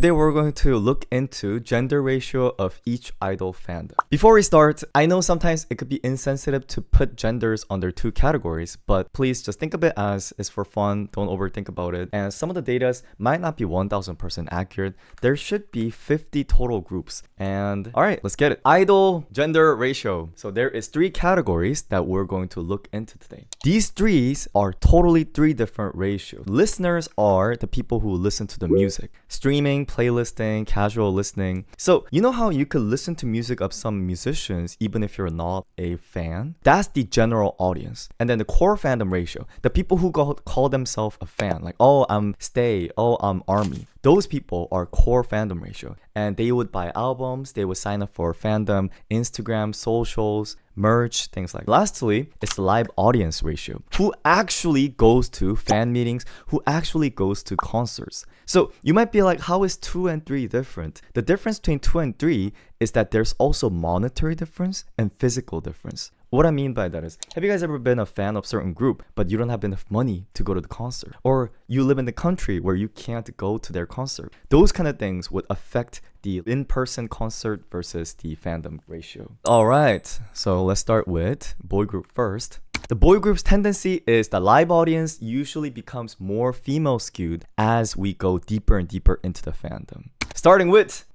Today we're going to look into gender ratio of each idol fandom. Before we start, I know sometimes it could be insensitive to put genders under two categories, but please just think of it as it's for fun, don't overthink about it. And some of the data might not be 1000% accurate. There should be 50 total groups. And alright, let's get it. Idol gender ratio. So there is 3 categories that we're going to look into today. These 3s are totally 3 different ratios. Listeners are the people who listen to the music. Streaming, playlisting, casual listening. So you know how you could listen to music of some musicians even if you're not a fan? That's the general audience. And then the core fandom ratio, the people who call themselves a fan, like, oh, I'm STAYC, oh, I'm ARMY. Those people are core fandom ratio. And they would buy albums, they would sign up for fandom, Instagram, socials, merch, things like that. Lastly, it's the live audience ratio. Who actually goes to fan meetings? Who actually goes to concerts? So you might be like, how is 2 and 3 different? The difference between 2 and 3 is that there's also monetary difference and physical difference. What I mean by that is, have you guys ever been a fan of a certain group, but you don't have enough money to go to the concert? Or you live in the country where you can't go to their concert? Those kind of things would affect the in-person concert versus the fandom ratio. Alright, so let's start with boy group first. The boy group's tendency is the live audience usually becomes more female skewed as we go deeper and deeper into the fandom. Starting with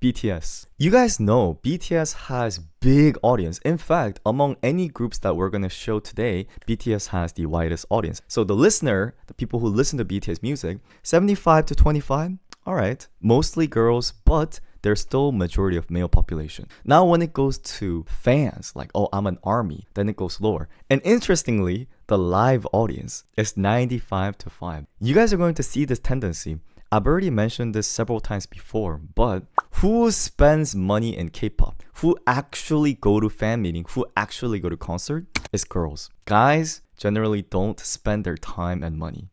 BTS. You guys know BTS has big audience. In fact, among any groups that we're going to show today, BTS has the widest audience. So the listener, the people who listen to BTS music, 75 to 25, all right, mostly girls, but there's still majority of male population. Now when it goes to fans, like, oh, I'm an ARMY, then it goes lower. And interestingly, the live audience is 95 to 5. You guys are going to see this tendency. I've already mentioned this several times before, but who spends money in K-pop? Who actually go to fan meeting? Who actually go to concert? It's girls. Guys generally don't spend their time and money.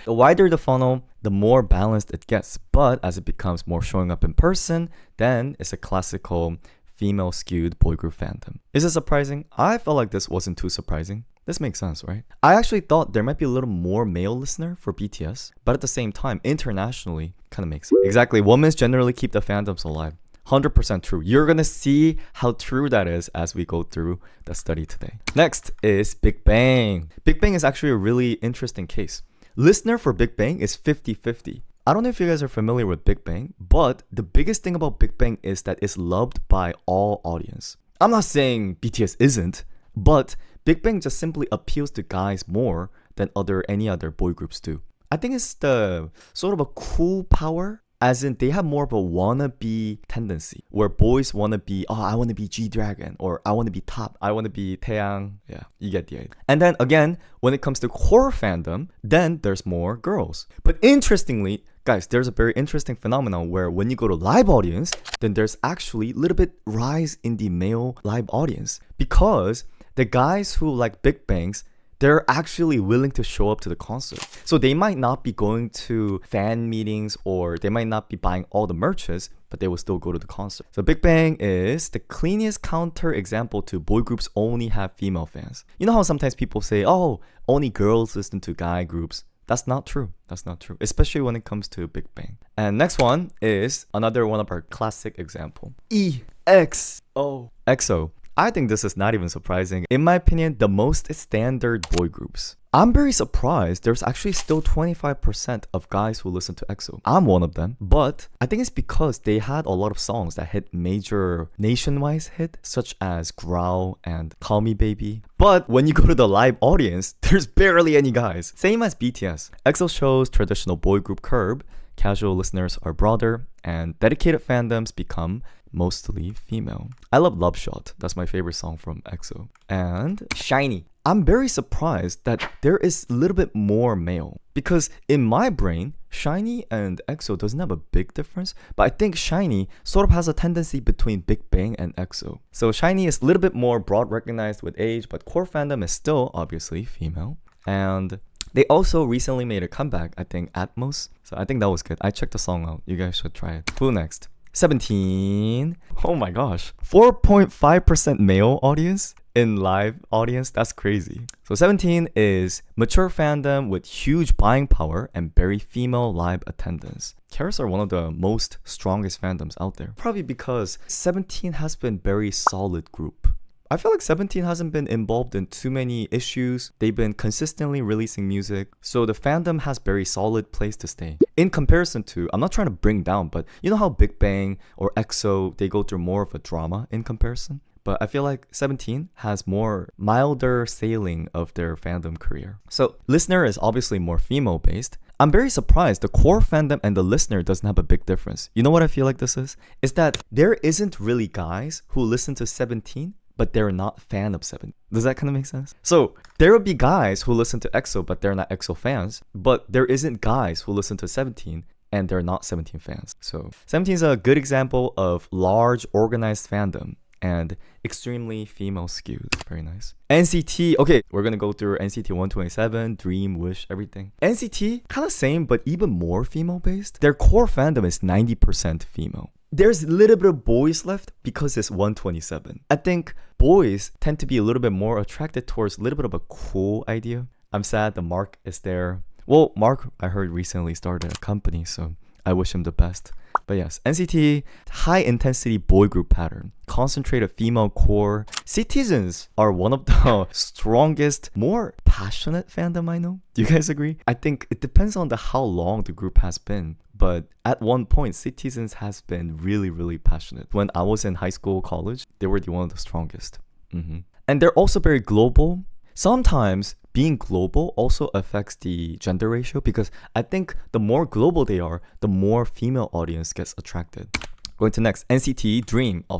The wider the funnel, the more balanced it gets. But as it becomes more showing up in person, then it's a classical female skewed boy group fandom. Is it surprising? I felt like this wasn't too surprising. This makes sense, right? I actually thought there might be a little more male listener for BTS, but at the same time, internationally, kind of makes sense. Exactly, women generally keep the fandoms alive. 100% true. You're gonna see how true that is as we go through the study today. Next is BIGBANG. BIGBANG is actually a really interesting case. Listener for BIGBANG is 50-50. I don't know if you guys are familiar with BIGBANG, but the biggest thing about BIGBANG is that it's loved by all audience. I'm not saying BTS isn't, but BIGBANG just simply appeals to guys more than any other boy groups do. I think it's the sort of a cool power, as in they have more of a wannabe tendency, where boys want to be, oh, I want to be G-Dragon, or I want to be top, I want to be Taeyang. Yeah, you get the idea. And then again, when it comes to core fandom, then there's more girls. But interestingly, guys, there's a very interesting phenomenon where when you go to live audience, then there's actually a little bit rise in the male live audience, because the guys who like BIGBANGs, they're actually willing to show up to the concert. So they might not be going to fan meetings, or they might not be buying all the merches, but they will still go to the concert. So BIGBANG is the cleanest counter example to boy groups only have female fans. You know how sometimes people say, oh, only girls listen to guy groups? That's not true. That's not true, especially when it comes to BIGBANG. And next one is another one of our classic example. EXO. EXO. I think this is not even surprising. In my opinion, the most standard boy groups. I'm very surprised there's actually still 25% of guys who listen to EXO. I'm one of them, but I think it's because they had a lot of songs that hit major nationwide hit, such as Growl and Call Me Baby. But when you go to the live audience, there's barely any guys. Same as BTS. EXO shows traditional boy group curve, casual listeners are broader, and dedicated fandoms become mostly female. I love Love Shot. That's my favorite song from EXO. And SHINee. I'm very surprised that there is a little bit more male, because in my brain, SHINee and EXO doesn't have a big difference, but I think SHINee sort of has a tendency between BIGBANG and EXO. So SHINee is a little bit more broad recognized with age, but core fandom is still obviously female. And they also recently made a comeback, I think, Atmos. So I think that was good. I checked the song out. You guys should try it. Who next? 17. Oh my gosh. 4.5% male audience. in live audience. That's crazy. So 17 is mature fandom with huge buying power and very female live attendance. Keras are one of the most strongest fandoms out there. Probably because 17 has been very solid group. I feel like 17 hasn't been involved in too many issues. They've been consistently releasing music. So the fandom has very solid place to stay. In comparison to, I'm not trying to bring down, but you know how BIGBANG or EXO, they go through more of a drama in comparison? But I feel like 17 has more milder sailing of their fandom career. So listener is obviously more female based. I'm very surprised the core fandom and the listener doesn't have a big difference. You know what I feel like this is? Is that there isn't really guys who listen to 17 but they're not fan of 17. Does that kind of make sense? So there will be guys who listen to EXO but they're not EXO fans, but there isn't guys who listen to 17 and they're not 17 fans. So 17 is a good example of large organized fandom and extremely female skewed. Very nice. NCT, okay, we're gonna go through NCT 127, Dream, Wish, everything. NCT, kind of same, but even more female based. Their core fandom is 90% female. There's a little bit of boys left because it's 127. I think boys tend to be a little bit more attracted towards a little bit of a cool idea. I'm sad the Mark is there. Well, Mark, I heard recently started a company, so I wish him the best. But yes, NCT, high intensity boy group pattern, concentrated female core. Citizens are one of the strongest, more passionate fandom I know. Do you guys agree? I think it depends on how long the group has been. But at one point, Citizens has been really, really passionate. When I was in high school, college, they were one of the strongest. And they're also very global. Sometimes being global also affects the gender ratio because I think the more global they are, the more female audience gets attracted. Going to next, NCT Dream. Oh,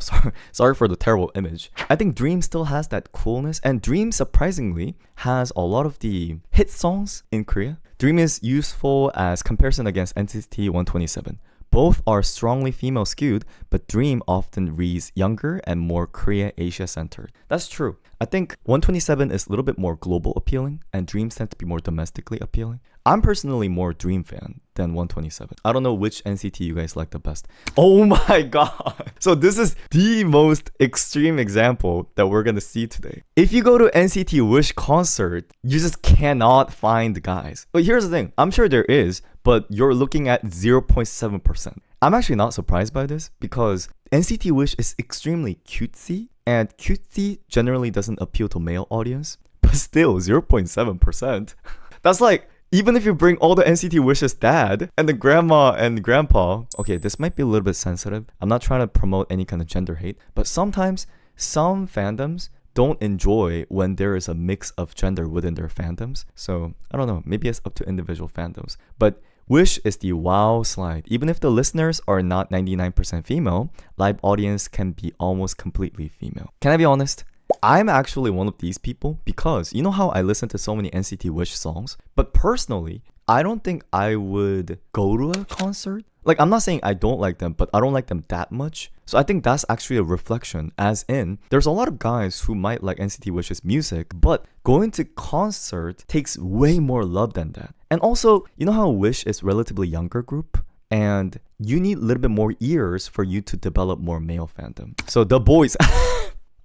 sorry for the terrible image. I think Dream still has that coolness, and Dream surprisingly has a lot of the hit songs in Korea. Dream is useful as comparison against NCT 127. Both are strongly female skewed, but Dream often reads younger and more Korea Asia centered. That's true. I think 127 is a little bit more global appealing, and Dreams tend to be more domestically appealing. I'm personally more Dream fan than 127. I don't know which NCT you guys like the best. Oh my god! So this is the most extreme example that we're gonna see today. If you go to NCT Wish concert, you just cannot find guys. But here's the thing, I'm sure there is, but you're looking at 0.7%. I'm actually not surprised by this because NCT Wish is extremely cutesy, and cutesy generally doesn't appeal to male audience, but still 0.7%. That's like, even if you bring all the NCT Wish's dad and the grandma and grandpa, okay, this might be a little bit sensitive. I'm not trying to promote any kind of gender hate, but sometimes some fandoms don't enjoy when there is a mix of gender within their fandoms. So I don't know, maybe it's up to individual fandoms. But Wish is the wow slide. Even if the listeners are not 99% female, live audience can be almost completely female. Can I be honest? I'm actually one of these people because you know how I listen to so many NCT Wish songs? But personally, I don't think I would go to a concert. Like, I'm not saying I don't like them, but I don't like them that much. So I think that's actually a reflection, as in, there's a lot of guys who might like NCT Wish's music, but going to concert takes way more love than that. And also, you know how Wish is relatively younger group? And you need a little bit more years for you to develop more male fandom. So the boys...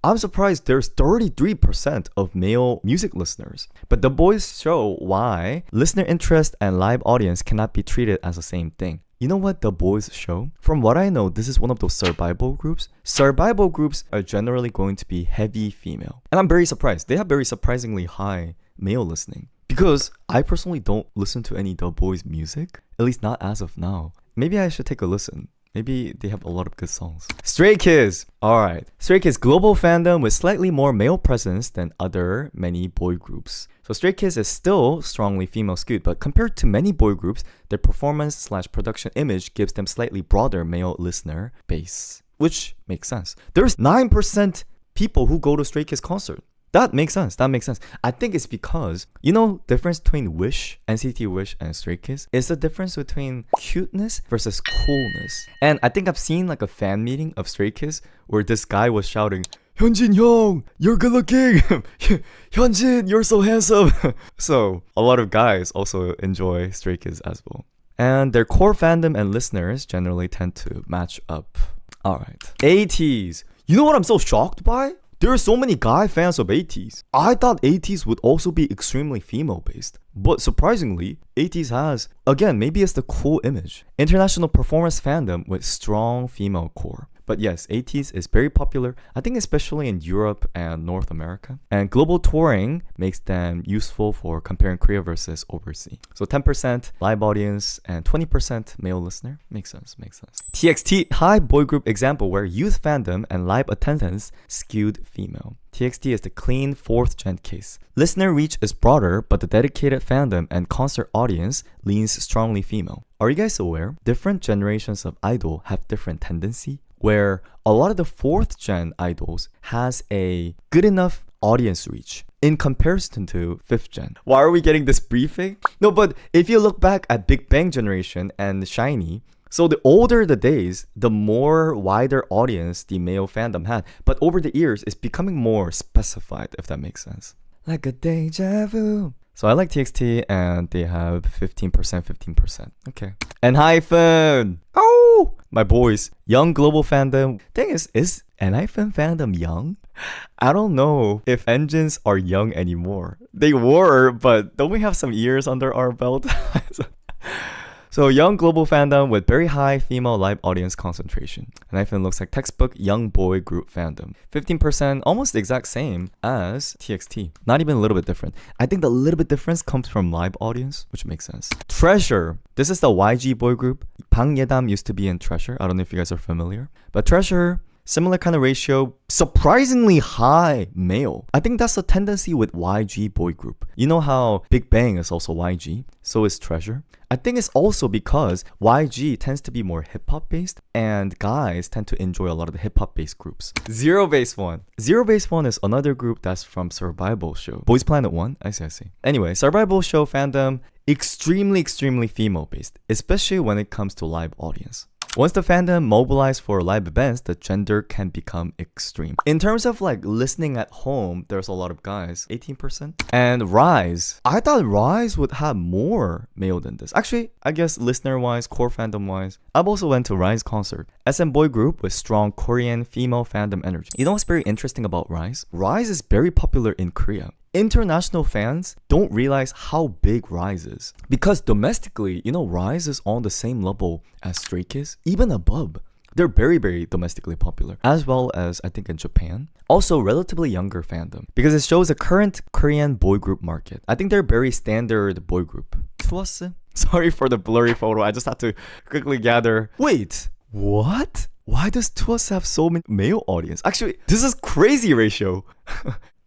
I'm surprised there's 33% of male music listeners. But the boys show why listener interest and live audience cannot be treated as the same thing. You know what the boys show? From what I know, this is one of those survival groups. Survival groups are generally going to be heavy female. And I'm very surprised. They have very surprisingly high male listening. Because I personally don't listen to any The Boys music. At least not as of now. Maybe I should take a listen. Maybe they have a lot of good songs. Stray Kids! Alright. Stray Kids global fandom with slightly more male presence than other many boy groups. So Stray Kids is still strongly female skewed, but compared to many boy groups, their performance/production image gives them slightly broader male listener base. Which makes sense. There's 9% people who go to Stray Kids concert. That makes sense. That makes sense. I think it's because, you know, difference between Wish, NCT Wish, and Stray Kids is the difference between cuteness versus coolness. And I think I've seen like a fan meeting of Stray Kids where this guy was shouting, "Hyunjin Hyung, you're good looking! Hyunjin, you're so handsome!" So a lot of guys also enjoy Stray Kids as well. And their core fandom and listeners generally tend to match up. Alright. ATEEZ. You know what I'm so shocked by? there are so many guy fans of ATEEZ. I thought ATEEZ would also be extremely female based. But surprisingly, ATEEZ has, again, maybe it's the cool image, international performance fandom with strong female core. But yes, ATEEZ is very popular, I think especially in Europe and North America. And global touring makes them useful for comparing Korea versus overseas. So 10% live audience and 20% male listener. Makes sense, makes sense. TXT, high boy group example where youth fandom and live attendance skewed female. TXT is the clean 4th gen case. Listener reach is broader, but the dedicated fandom and concert audience leans strongly female. Are you guys aware? Different generations of idol have different tendency, where a lot of the 4th gen idols has a good enough audience reach in comparison to 5th gen. Why are we getting this briefing? No, but if you look back at BIGBANG generation and SHINee, so the older the days, the more wider audience the male fandom had. But over the years, it's becoming more specified, if that makes sense. Like a deja vu. So I like TXT and they have 15%. Okay. ENHYPEN! Oh! My boys. Young global fandom. Thing is ENHYPEN fandom young? I don't know if engines are young anymore. They were, but don't we have some years under our belt? So young global fandom with very high female live audience concentration. ENHYPEN looks like textbook young boy group fandom. 15%, almost the exact same as TXT. Not even a little bit different. I think the little bit difference comes from live audience, which makes sense. Treasure. This is the YG boy group. Bang Yedam used to be in Treasure. I don't know if you guys are familiar. But Treasure, similar kind of ratio, surprisingly high male. I think that's a tendency with YG boy group. You know how BIGBANG is also YG, so is Treasure. I think it's also because YG tends to be more hip-hop based and guys tend to enjoy a lot of the hip-hop based groups. ZEROBASEONE. ZEROBASEONE is another group that's from Survival Show. Boys Planet 1? I see. Anyway, Survival Show fandom, extremely female based, especially when it comes to live audience. Once the fandom mobilized for live events, the gender can become extreme. In terms of like listening at home, there's a lot of guys, 18%. And RIIZE. I thought RIIZE would have more male than this. Actually, I guess listener-wise, core fandom-wise, I've also went to RIIZE concert. SM boy group with strong Korean female fandom energy. You know what's very interesting about RIIZE? RIIZE is very popular in Korea. International fans don't realize how big RIIZE is. Because domestically, you know, RIIZE is on the same level as STAYC is, even above. They're very domestically popular, as well as I think in Japan. Also, relatively younger fandom, because it shows a current Korean boy group market. I think they're very standard boy group. TWS? Sorry for the blurry photo, I just had to quickly gather. Wait, what? Why does TWS have so many male audience? Actually, this is crazy ratio.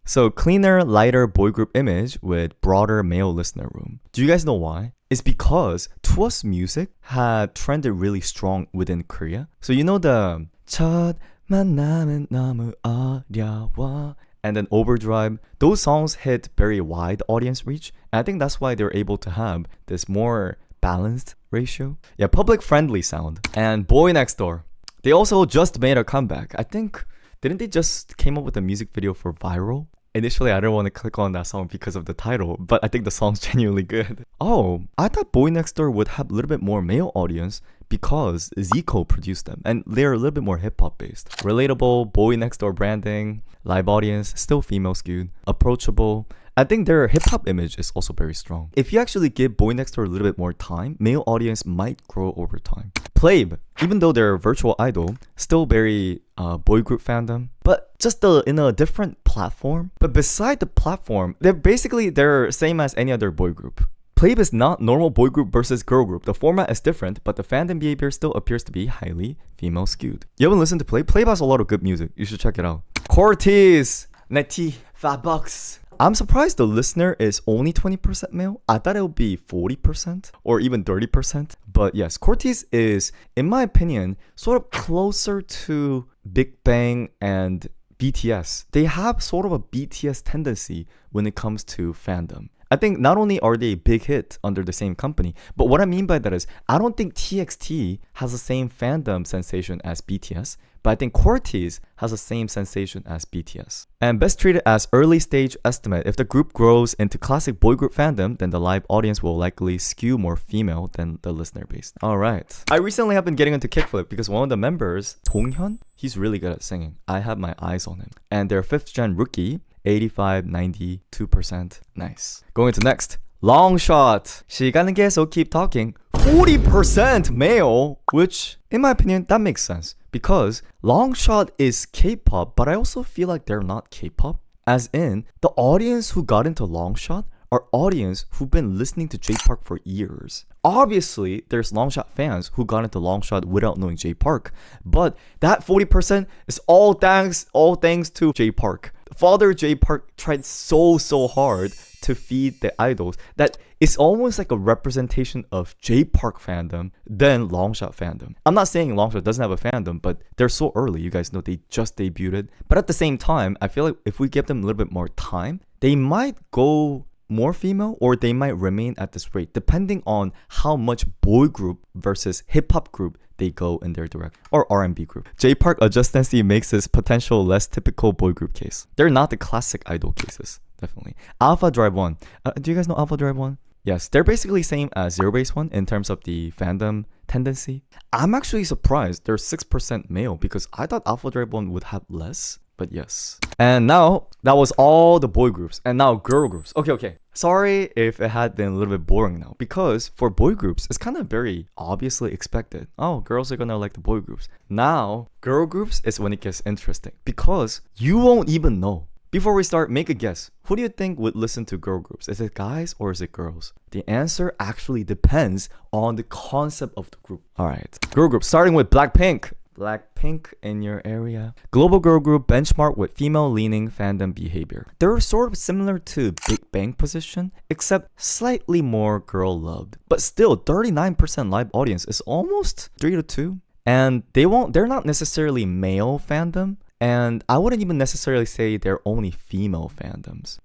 So cleaner, lighter boy group image with broader male listener room. Do you guys know why? It's because TWS music had trended really strong within Korea. So you know the 첫 만남은 너무 어려워 and then Overdrive. Those songs hit very wide audience reach. And I think that's why they're able to have this more balanced ratio. Yeah, public friendly sound. And BOYNEXTDOOR. They also just made a comeback. I think, didn't they just came up with a music video for Viral? Initially, I didn't want to click on that song because of the title, but I think the song's genuinely good. Oh, I thought BOYNEXTDOOR would have a little bit more male audience because Zico produced them, and they're a little bit more hip-hop based. Relatable, BOYNEXTDOOR branding, live audience, still female skewed, approachable. I think their hip-hop image is also very strong. If you actually give BOYNEXTDOOR a little bit more time, male audience might grow over time. PLAVE, even though they're a virtual idol, still very boy group fandom, but just in a different platform. But beside the platform, they're same as any other boy group. PLAVE is not normal boy group versus girl group. The format is different, but the fandom behavior still appears to be highly female skewed. You haven't listened to PLAVE? PLAVE has a lot of good music. You should check it out. CORTIS, Netty, $5. I'm surprised the listener is only 20% male. I thought it would be 40% or even 30%. But yes, CORTIS is, in my opinion, sort of closer to BIGBANG and BTS. They have sort of a BTS tendency when it comes to fandom. I think not only are they a big hit under the same company, but what I mean by that is I don't think TXT has the same fandom sensation as BTS, but I think CORTIS has the same sensation as BTS. And best treated as early stage estimate, if the group grows into classic boy group fandom, then the live audience will likely skew more female than the listener base. Alright. I recently have been getting into KickFlip because one of the members, Donghyun, he's really good at singing. I have my eyes on him. And their 5th gen rookie, 85, 92%. Nice. Going to next. LONGSHOT. 시간은 계속 keep talking. 40% male, which in my opinion, that makes sense. Because LONGSHOT is K-pop, but I also feel like they're not K-pop. As in, the audience who got into LONGSHOT are audience who've been listening to J-Park for years. Obviously, there's LONGSHOT fans who got into LONGSHOT without knowing J-Park, but that 40% is all thanks to J-Park. Father J-Park tried so hard to feed the idols that it's almost like a representation of J-Park fandom than LONGSHOT fandom. I'm not saying LONGSHOT doesn't have a fandom, but they're so early. You guys know they just debuted. But at the same time, I feel like if we give them a little bit more time, they might go more female or they might remain at this rate depending on how much boy group versus hip-hop group they go in their direction, or R&B group. J-Park adjacency makes this potential less typical boy group case. They're not the classic idol cases, definitely. Alpha Drive 1. Do you guys know Alpha Drive 1? Yes, they're basically same as ZEROBASEONE in terms of the fandom tendency. I'm actually surprised they're 6% male because I thought Alpha Drive 1 would have less. But yes. And now, that was all the boy groups. And now girl groups. Okay. Sorry if it had been a little bit boring now. Because for boy groups, it's kind of very obviously expected. Oh, girls are gonna like the boy groups. Now, girl groups is when it gets interesting. Because you won't even know. Before we start, make a guess. Who do you think would listen to girl groups? Is it guys or is it girls? The answer actually depends on the concept of the group. Alright. Girl groups, starting with BLACKPINK. BLACKPINK in your area. Global girl group benchmark with female-leaning fandom behavior. They're sort of similar to BIGBANG position, except slightly more girl-loved. But still, 39% live audience is almost 3-2. And they're not necessarily male fandom. And I wouldn't even necessarily say they're only female fandoms.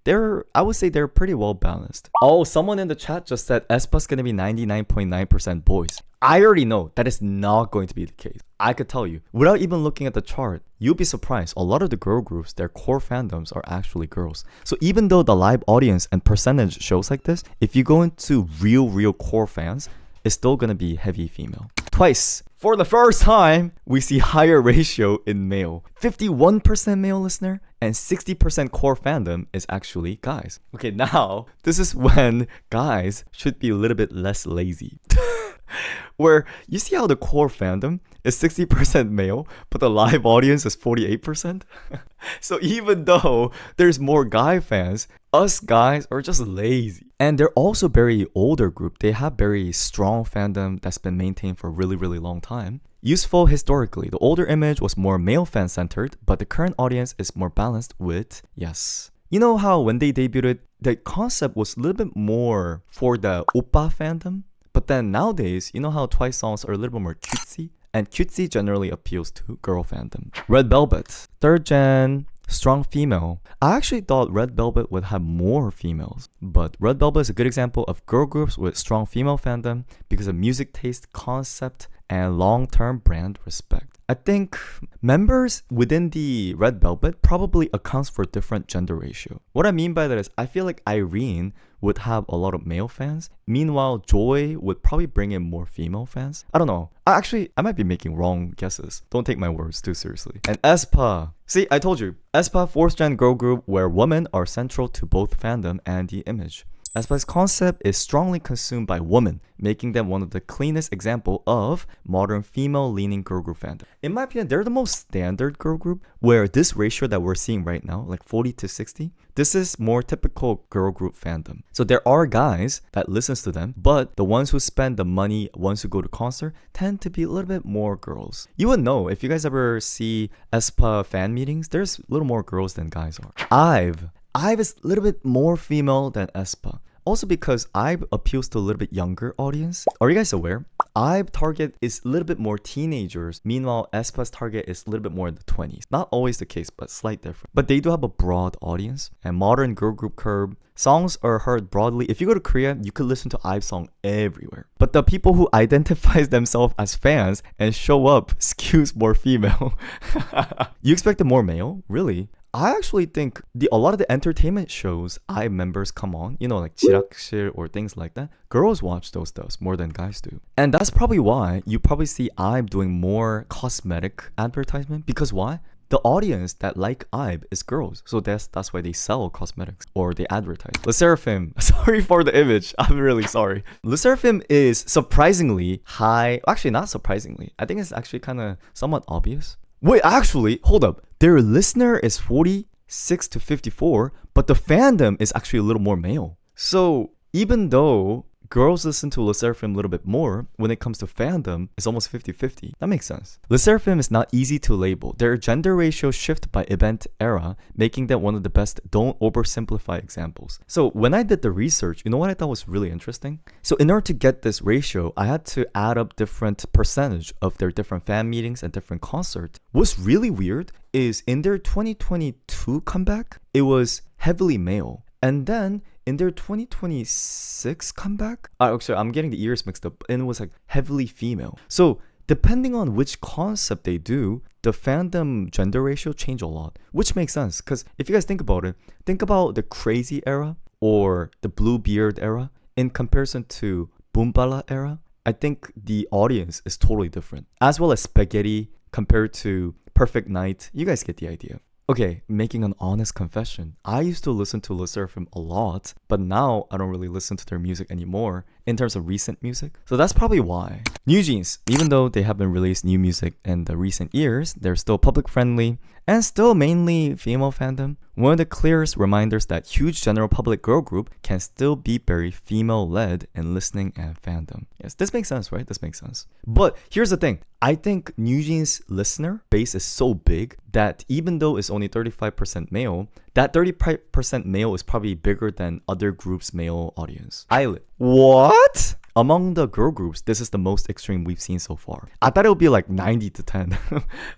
I would say they're pretty well balanced. Oh, someone in the chat just said aespa's gonna be 99.9% boys. I already know that is not going to be the case. I could tell you, without even looking at the chart, you'll be surprised. A lot of the girl groups, their core fandoms are actually girls. So even though the live audience and percentage shows like this, if you go into real core fans, it's still gonna be heavy female. Twice, for the first time, we see higher ratio in male. 51% male listener and 60% core fandom is actually guys. Okay, now, this is when guys should be a little bit less lazy. Where you see how the core fandom is 60% male, but the live audience is 48%? So even though there's more guy fans, us guys are just lazy. And they're also very older group. They have very strong fandom that's been maintained for a really long time. Useful historically, the older image was more male fan centered, but the current audience is more balanced with, yes. You know how when they debuted, the concept was a little bit more for the oppa fandom? But then nowadays, you know how Twice songs are a little bit more cutesy? And cutesy generally appeals to girl fandom. Red Velvet, 3rd gen, strong female. I actually thought Red Velvet would have more females. But Red Velvet is a good example of girl groups with strong female fandom because of music taste, concept, and long-term brand respect. I think members within the Red Velvet probably accounts for different gender ratio. What I mean by that is I feel like Irene would have a lot of male fans. Meanwhile, Joy would probably bring in more female fans. I don't know. I might be making wrong guesses. Don't take my words too seriously. And aespa. See, I told you. aespa, 4th gen girl group where women are central to both fandom and the image. aespa's concept is strongly consumed by women, making them one of the cleanest example of modern female-leaning girl group fandom. In my opinion, they're the most standard girl group, where this ratio that we're seeing right now, like 40-60, this is more typical girl group fandom. So there are guys that listens to them, but the ones who spend the money, ones who go to concert, tend to be a little bit more girls. You would know, if you guys ever see aespa fan meetings, there's a little more girls than guys are. IVE is a little bit more female than aespa. Also because IVE appeals to a little bit younger audience. Are you guys aware? IVE target is a little bit more teenagers. Meanwhile, aespa's target is a little bit more in the 20s. Not always the case, but slight difference. But they do have a broad audience. And modern girl group curve, songs are heard broadly. If you go to Korea, you could listen to IVE song everywhere. But the people who identify themselves as fans and show up skews more female. You expected more male? Really? I actually think a lot of the entertainment shows IVE members come on, you know, like 지락실 or things like that. Girls watch those stuff more than guys do. And that's probably why you probably see IVE doing more cosmetic advertisement. Because why? The audience that like IVE is girls. So that's why they sell cosmetics or they advertise. SSERAFIM, sorry for the image. I'm really sorry. SSERAFIM is surprisingly high. Actually, not surprisingly. I think it's actually kind of somewhat obvious. Wait, actually, hold up. Their listener is 46 to 54, but the fandom is actually a little more male. So even though girls listen to SSERAFIM a little bit more, when it comes to fandom, it's almost 50-50. That makes sense. SSERAFIM is not easy to label. Their gender ratio shift by event era, making them one of the best don't oversimplify examples. So when I did the research, you know what I thought was really interesting? So in order to get this ratio, I had to add up different percentage of their different fan meetings and different concerts. What's really weird is in their 2022 comeback, it was heavily male. And then in their 2026 comeback, actually, I'm getting the years mixed up, and it was like heavily female. So depending on which concept they do, the fandom gender ratio change a lot, which makes sense. Because if you guys think about it, think about the crazy era or the blue beard era in comparison to Boombala era. I think the audience is totally different. As well as Spaghetti compared to Perfect Night. You guys get the idea. Okay, making an honest confession. I used to listen to SSERAFIM a lot, but now I don't really listen to their music anymore in terms of recent music. So that's probably why. NewJeans, even though they haven't released new music in the recent years, they're still public friendly and still mainly female fandom. One of the clearest reminders that huge general public girl group can still be very female-led in listening and fandom. Yes, this makes sense, right? This makes sense. But here's the thing. I think NewJeans' listener base is so big that even though it's only 35% male, that 35% male is probably bigger than other groups' male audience. ILLIT. What? Among the girl groups, this is the most extreme we've seen so far. I thought it would be like 90 to 10,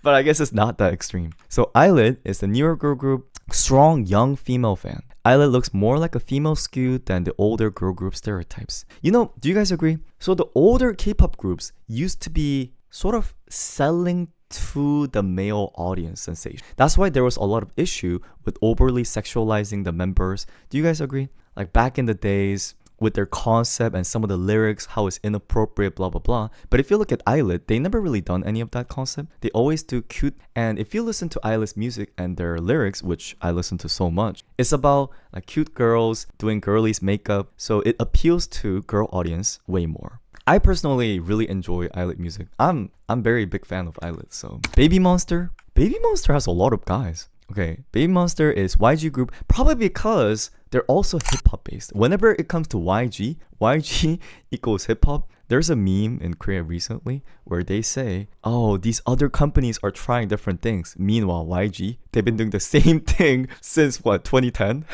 but I guess it's not that extreme. So ILLIT is the newer girl group, strong young female fan. ILLIT looks more like a female skew than the older girl group stereotypes. You know, do you guys agree? So the older K-pop groups used to be sort of selling to the male audience sensation. That's why there was a lot of issue with overly sexualizing the members. Do you guys agree? Like back in the days, with their concept and some of the lyrics, how it's inappropriate, blah, blah, blah. But if you look at ILLIT, they never really done any of that concept. They always do cute. And if you listen to ILLIT's music and their lyrics, which I listen to so much, it's about like cute girls doing girlies makeup. So it appeals to girl audience way more. I personally really enjoy ILLIT music. I'm very big fan of ILLIT. So BABYMONSTER has a lot of guys. Okay, BABYMONSTER is YG group probably because they're also hip-hop based. Whenever it comes to YG equals hip-hop. There's a meme in Korea recently where they say, oh, these other companies are trying different things. Meanwhile, YG, they've been doing the same thing since what, 2010?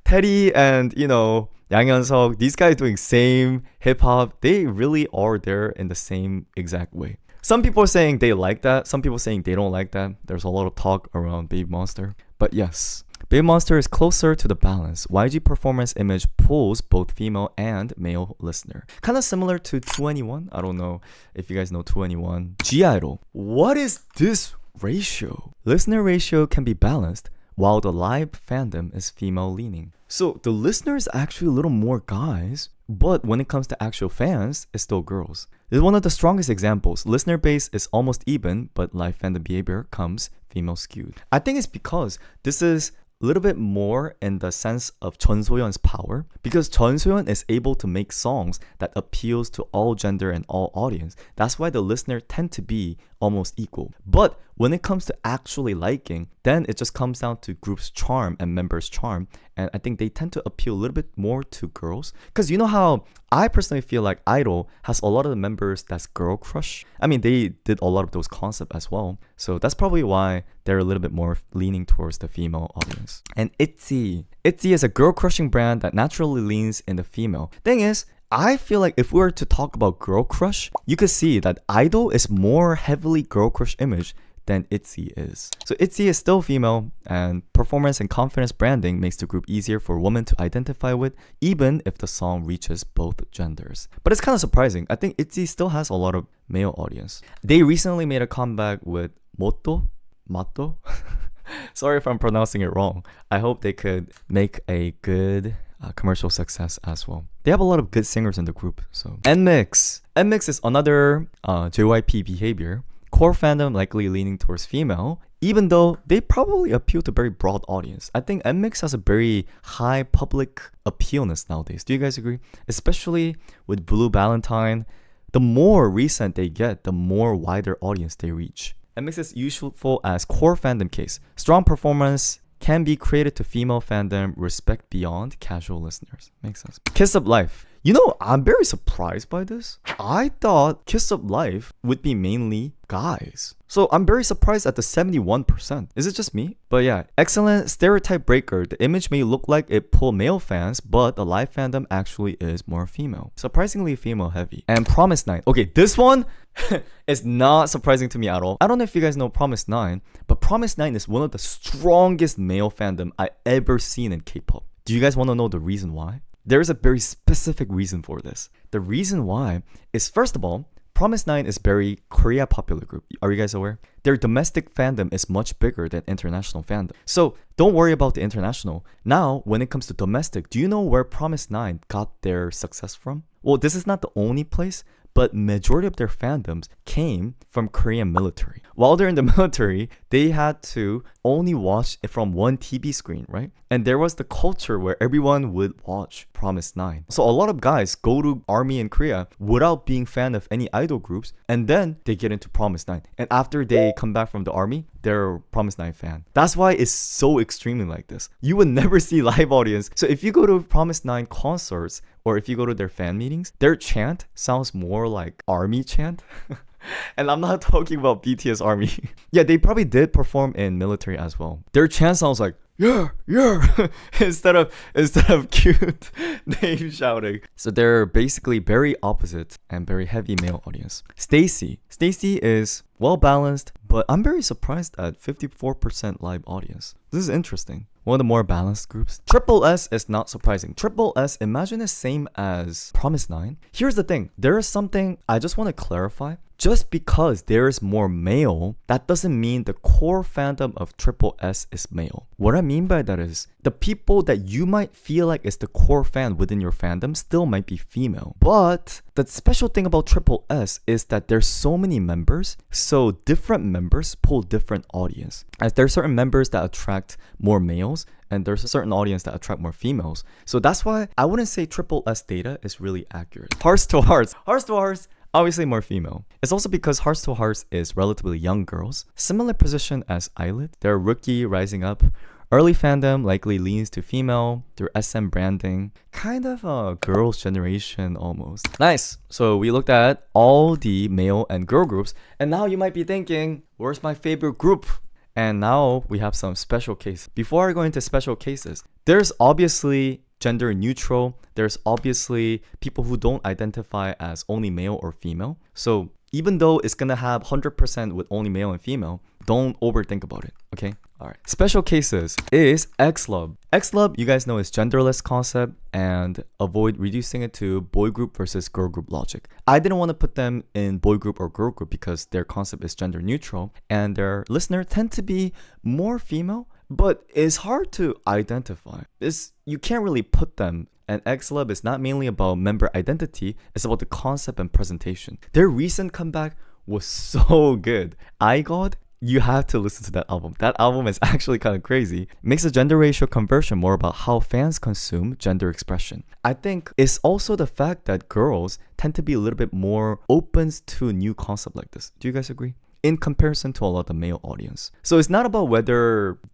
Teddy and, you know, Yang Hyun-seok, these guys doing same hip-hop. They really are there in the same exact way. Some people are saying they like that. Some people are saying they don't like that. There's a lot of talk around BABYMONSTER. But yes, BABYMONSTER is closer to the balance. YG performance image pulls both female and male listener. Kind of similar to 2NE1. I don't know if you guys know 2NE1. I-DLE. What is this ratio? Listener ratio can be balanced while the live fandom is female leaning. So the listener is actually a little more guys, but when it comes to actual fans, it's still girls. This is one of the strongest examples. Listener base is almost even, but live fandom behavior comes female skewed. I think it's because this is a little bit more in the sense of Chun So-yeon's power, because Chun So-yeon is able to make songs that appeals to all gender and all audience. That's why the listener tend to be almost equal. But when it comes to actually liking, then it just comes down to group's charm and members' charm. And I think they tend to appeal a little bit more to girls. Because you know how I personally feel like I-DLE has a lot of the members that's girl crush. I mean, they did a lot of those concepts as well. So that's probably why they're a little bit more leaning towards the female audience. And ITZY. ITZY is a girl crushing brand that naturally leans in the female. Thing is, I feel like if we were to talk about girl crush, you could see that I-DLE is more heavily girl crush image than ITZY is. So ITZY is still female, and performance and confidence branding makes the group easier for women to identify with, even if the song reaches both genders. But it's kind of surprising. I think ITZY still has a lot of male audience. They recently made a comeback with Mato? Sorry if I'm pronouncing it wrong. I hope they could make a good commercial success as well. They have a lot of good singers in the group. So NMIXX is another JYP behavior. Core fandom likely leaning towards female, even though they probably appeal to a very broad audience. I think NMIXX has a very high public appealness nowadays. Do you guys agree? Especially with Blue Valentine, the more recent they get, the more wider audience they reach. NMIXX is useful as core fandom case. Strong performance can be created to female fandom, respect beyond casual listeners. Makes sense. Kiss Up Life. You know, I'm very surprised by this. I thought Kiss Up Life would be mainly guys. So I'm very surprised at the 71%. Is it just me? But yeah, excellent stereotype breaker. The image may look like it pulled male fans, but the live fandom actually is more female. Surprisingly female heavy. And Promise 9. Okay, this one is not surprising to me at all. I don't know if you guys know Promise 9, but Promise 9 is one of the strongest male fandom I ever seen in K-pop. Do you guys want to know the reason why? There's a very specific reason for this. The reason why is, first of all, Promise 9 is very Korea popular group. Are you guys aware? Their domestic fandom is much bigger than international fandom. So don't worry about the international. Now, when it comes to domestic, do you know where Promise 9 got their success from? Well, this is not the only place, but majority of their fandoms came from Korean military. While they're in the military, they had to only watch it from one TV screen, right? And there was the culture where everyone would watch Promise 9. So a lot of guys go to army in Korea without being fan of any idol groups, and then they get into Promise 9. And after they come back from the army, they're a Promise 9 fan. That's why it's so extremely like this. You would never see live audience. So if you go to Promise 9 concerts, or if you go to their fan meetings, their chant sounds more like army chant. And I'm not talking about BTS army. Yeah, they probably did perform in military as well. Their chant sounds like yeah instead of cute name shouting. So they're basically very opposite and very heavy male audience. STAYC is well balanced, but I'm very surprised at 54% live audience. This is interesting. One of the more balanced groups. Triple S is not surprising. Triple S, imagine the same as Promise 9. Here's the thing. There is something I just want to clarify. Just because there is more male, that doesn't mean the core fandom of Triple S is male. What I mean by that is, the people that you might feel like is the core fan within your fandom still might be female. But the special thing about Triple S is that there's so many members, so different members pull different audience. As there are certain members that attract more males, and there's a certain audience that attract more females. So that's why I wouldn't say Triple S data is really accurate. Hearts to Hearts. Obviously more female. It's also because Hearts to Hearts is relatively young girls. Similar position as ILLIT. They're a rookie rising up. Early fandom likely leans to female through SM branding. Kind of a girls' generation almost. Nice. So we looked at all the male and girl groups. And now you might be thinking, where's my favorite group? And now we have some special cases. Before I go into special cases, there's obviously gender neutral. There's obviously people who don't identify as only male or female. So even though it's gonna have 100% with only male and female, don't overthink about it, okay? Alright. Special cases is XLOV. XLOV, you guys know, is genderless concept, and avoid reducing it to boy group versus girl group logic. I didn't want to put them in boy group or girl group because their concept is gender neutral, and their listeners tend to be more female, but it's hard to identify. You can't really put them. And XLOV is not mainly about member identity, it's about the concept and presentation. Their recent comeback was so good. iGod, you have to listen to that album. That album is actually kind of crazy. It makes the gender ratio conversion more about how fans consume gender expression. I think it's also the fact that girls tend to be a little bit more open to a new concept like this. Do you guys agree? In comparison to a lot of the male audience. So it's not about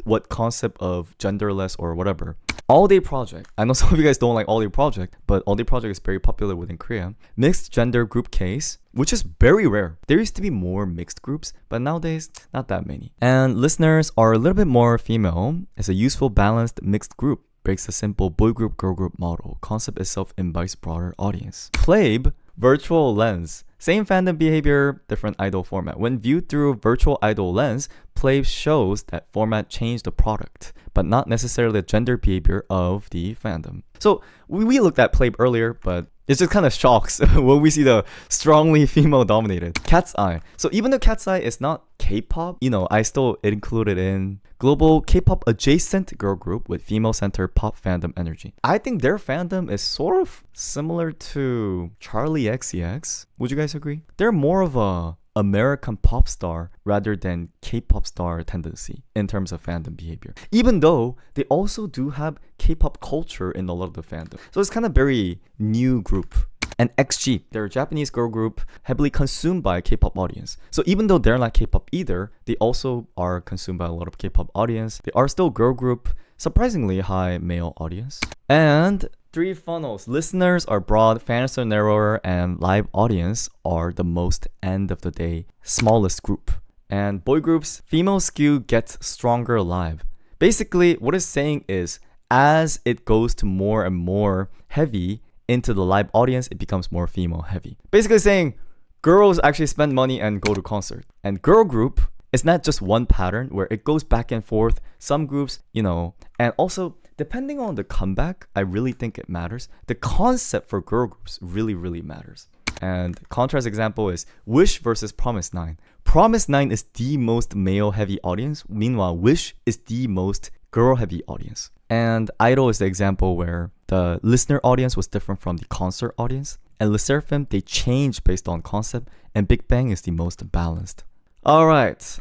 what concept of genderless or whatever. ALLDAY project. I know some of you guys don't like ALLDAY project, but ALLDAY project is very popular within Korea. Mixed gender group case, which is very rare. There used to be more mixed groups, but nowadays, not that many. And listeners are a little bit more female. It's a useful, balanced, mixed group. breaks the simple boy group girl group model. Concept itself invites broader audience. PLAVE, virtual lens. Same fandom behavior, different idol format. When viewed through virtual idol lens, PLAVE shows that format changed the product, but not necessarily the gender behavior of the fandom. So we looked at PLAVE earlier, but it just kind of shocks when we see the strongly female dominated KATSEYE. So even though KATSEYE is not K-pop, I still include it in global K-pop adjacent girl group with female-centered pop fandom energy. I think their fandom is sort of similar to Charlie XCX. Would you guys agree? They're more of a American pop star rather than K-pop star tendency in terms of fandom behavior. Even though they also do have K-pop culture in a lot of the fandom. So it's kind of very new group. And XG, they're a Japanese girl group heavily consumed by a K-pop audience. So even though they're not K-pop either, they also are consumed by a lot of K-pop audience. They are still girl group, surprisingly high male audience. And 3 funnels. Listeners are broad, fans are narrower, and live audience are the most end of the day smallest group. And boy groups, female skew gets stronger live. Basically, what it's saying is as it goes to more and more heavy into the live audience, it becomes more female heavy. Basically saying girls actually spend money and go to concert. And girl group, it's not just one pattern where it goes back and forth. Some groups, and also depending on the comeback, I really think it matters. The concept for girl groups really, really matters. And contrast example is Wish versus Promise 9. Promise 9 is the most male-heavy audience. Meanwhile, Wish is the most girl-heavy audience. And I-DLE is the example where the listener audience was different from the concert audience. And SSERAFIM, they changed based on concept. And BIGBANG is the most balanced. Alright,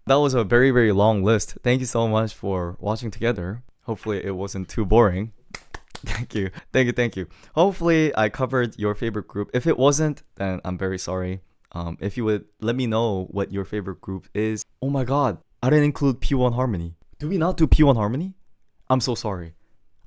that was a very, very long list. Thank you so much for watching together. Hopefully it wasn't too boring. Thank you. Hopefully I covered your favorite group. If it wasn't, then I'm very sorry. If you would let me know what your favorite group is. Oh my god, I didn't include P1 Harmony. Do we not do P1 Harmony? I'm so sorry.